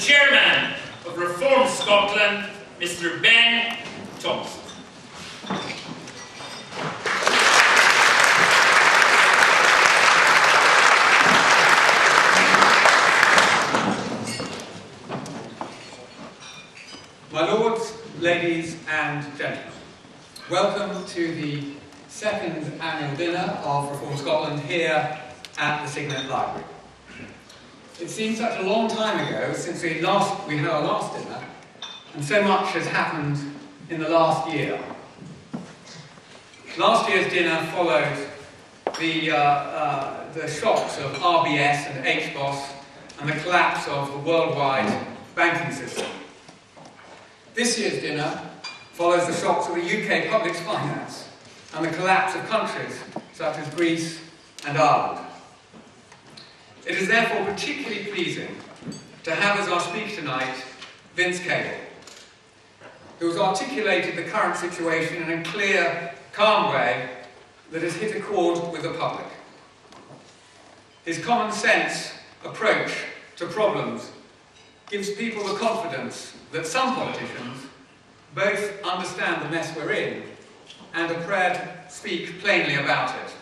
Chairman of Reform Scotland, Mr. Ben Thomson. My lords, ladies and gentlemen, welcome to the second annual dinner of Reform Scotland here at the Signet Library. It seems such a long time ago since we had our last dinner, and so much has happened in the last year. Last year's dinner followed the shocks of RBS and HBOS and the collapse of the worldwide banking system. This year's dinner follows the shocks of the UK public finance and the collapse of countries such as Greece and Ireland. It is therefore particularly pleasing to have as our speaker tonight Vince Cable, who has articulated the current situation in a clear, calm way that has hit a chord with the public. His common sense approach to problems gives people the confidence that some politicians both understand the mess we're in and are prepared to speak plainly about it.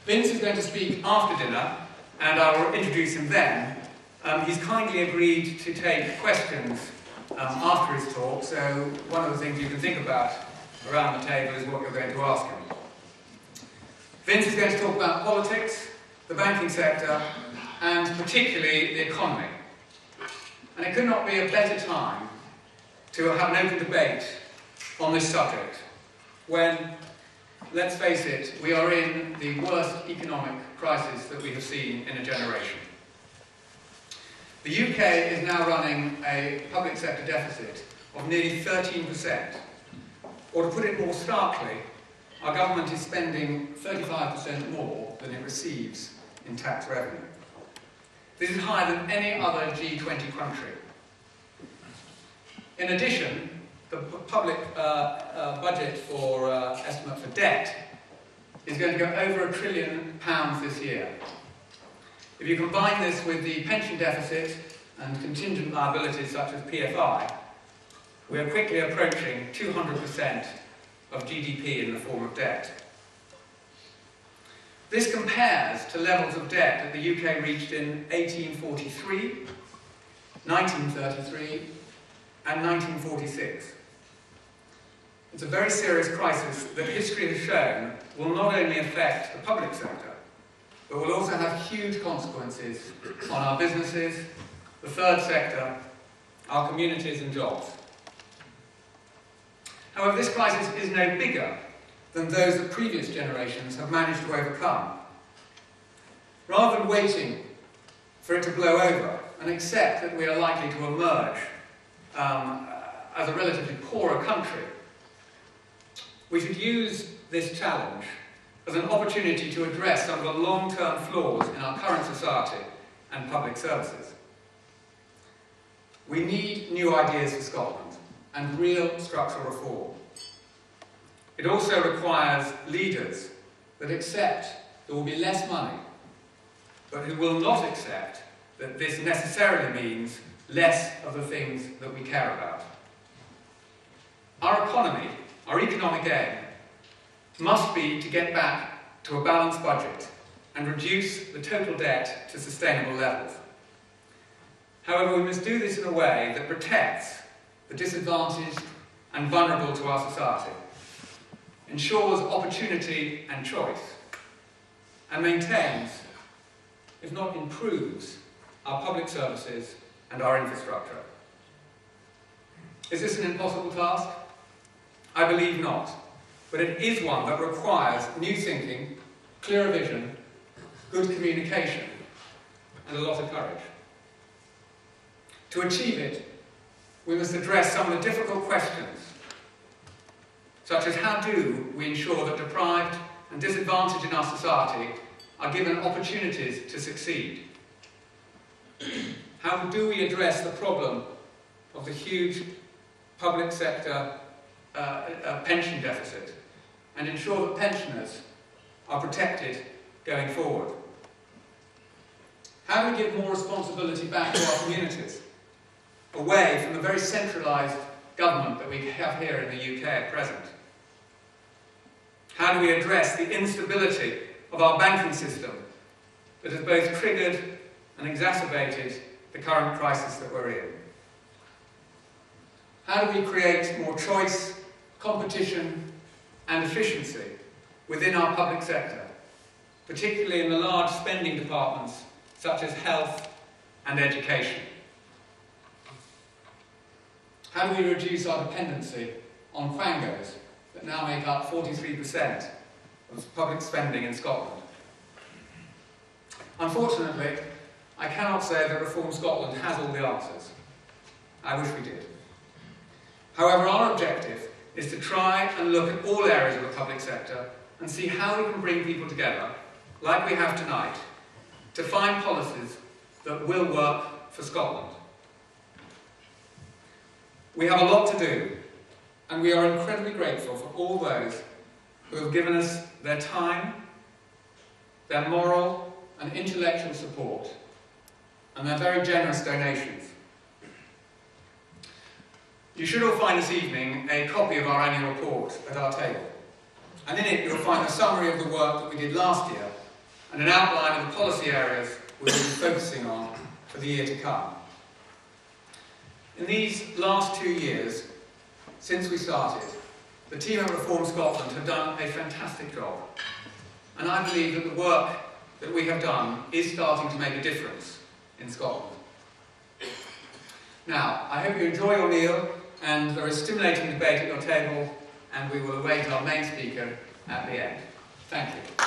Vince is going to speak after dinner, and I will introduce him then. He's kindly agreed to take questions after his talk, so one of the things you can think about around the table is what you're going to ask him. Vince is going to talk about politics, the banking sector, and particularly the economy. And it could not be a better time to have an open debate on this subject when, let's face it, we are in the worst economic crisis that we have seen in a generation. The UK is now running a public sector deficit of nearly 13%. Or to put it more starkly, our government is spending 35% more than it receives in tax revenue. This is higher than any other G20 country. In addition, the public budget for estimate for debt is going to go over £1 trillion this year. If you combine this with the pension deficit and contingent liabilities such as PFI, we are quickly approaching 200% of GDP in the form of debt. This compares to levels of debt that the UK reached in 1843, 1933 and 1946. It's a very serious crisis that history has shown will not only affect the public sector, but will also have huge consequences on our businesses, the third sector, our communities and jobs. However, this crisis is no bigger than those that previous generations have managed to overcome. Rather than waiting for it to blow over and accept that we are likely to emerge as a relatively poorer country, we should use this challenge as an opportunity to address some of the long-term flaws in our current society and public services. We need new ideas for Scotland and real structural reform. It also requires leaders that accept there will be less money, but who will not accept that this necessarily means less of the things that we care about. Our economy, our economic aim, must be to get back to a balanced budget and reduce the total debt to sustainable levels. However, we must do this in a way that protects the disadvantaged and vulnerable to our society, ensures opportunity and choice, and maintains, if not improves, our public services and our infrastructure. Is this an impossible task? I believe not, but it is one that requires new thinking, clearer vision, good communication, and a lot of courage. To achieve it, we must address some of the difficult questions, such as how do we ensure that deprived and disadvantaged in our society are given opportunities to succeed? How do we address the problem of the huge public sector pension deficit and ensure that pensioners are protected going forward? How do we give more responsibility back to our communities, away from the very centralised government that we have here in the UK at present? How do we address the instability of our banking system that has both triggered and exacerbated the current crisis that we're in? How do we create more choice, competition and efficiency within our public sector, particularly in the large spending departments such as health and education? How do we reduce our dependency on quangos that now make up 43% of public spending in Scotland? Unfortunately, I cannot say that Reform Scotland has all the answers. I wish we did. However, our objective is to try and look at all areas of the public sector and see how we can bring people together, like we have tonight, to find policies that will work for Scotland. We have a lot to do, and we are incredibly grateful for all those who have given us their time, their moral and intellectual support, and their very generous donations. You should all find this evening a copy of our annual report at our table, and in it you'll find a summary of the work that we did last year and an outline of the policy areas we will be focusing on for the year to come. In these last 2 years, since we started, the team at Reform Scotland have done a fantastic job, and I believe that the work that we have done is starting to make a difference in Scotland. Now, I hope you enjoy your meal, and there is stimulating debate at your table, and we will await our main speaker at the end. Thank you.